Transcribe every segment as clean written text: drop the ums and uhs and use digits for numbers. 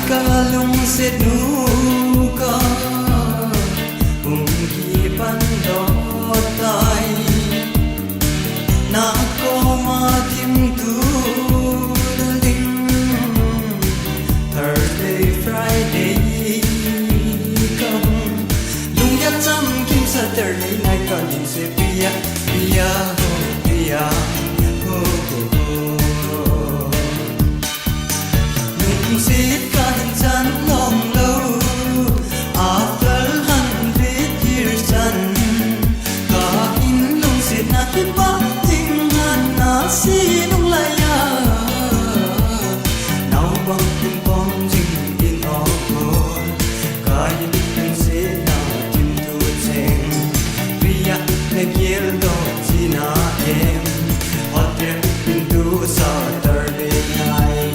Kalung seduka ungki pandotai nako matim tu daling Thursday Friday kam lung ya cham kim Saturday night kalung se pia pia ho pia ho lung sit chan long lâu after 100 years chan ka in lung sit na ki pa ting han na si nung la ya now bang kim pom jing in all ka in lung sit na kim tu cheng priya ne giel do china em hotel into Saturday night.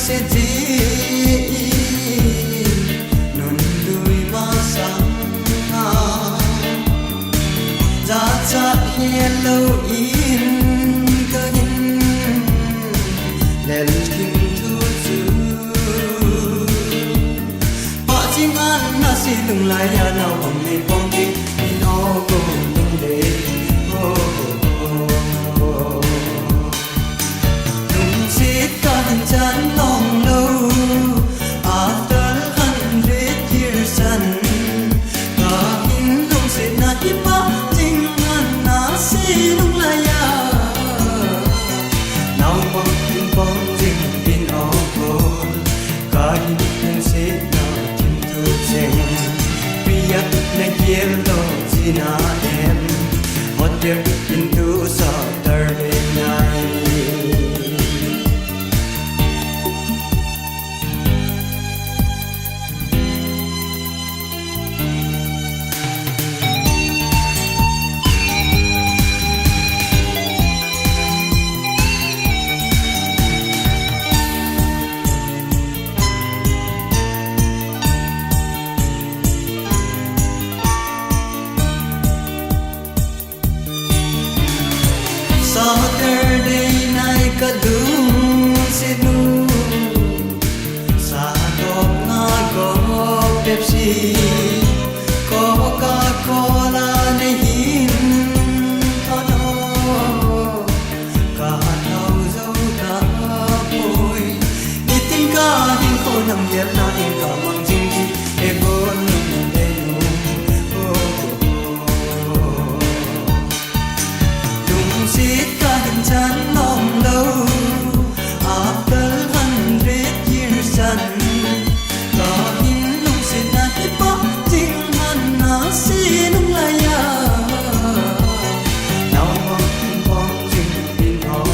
Se ji nun lui ma sang na za cha hello in ka in lel kim thu chu pa chim an na si lung lai ya na bang nei bong ki no go lung de lung sit ka hin chan long lâu after 100 years chan ka in lung sit na ki pa ting han na si lung la ya now bang kim bong jing in all ka in lung sit na kim tu cheng priya na giel do china em hotel into Saturday night. Saturday night kadung sinu sa top na go Pepsi Coca-Cola na hin ano kahanaw zau ta boy iting ka hin ko nam yel na in ka mang jing ji e bon de yu sit ka hin chan long lâu after 100 years chan ka hin lung sit na ki pa ting han na si nung la ya now bang kim bong jing in all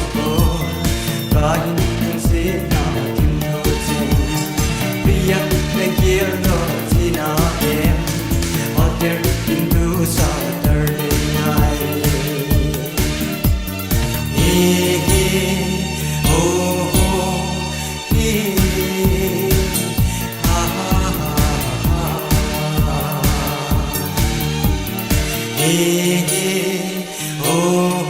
ka hin lung sit na kim tu cheng priya ne giel do china em hotel into Saturday night. Oh,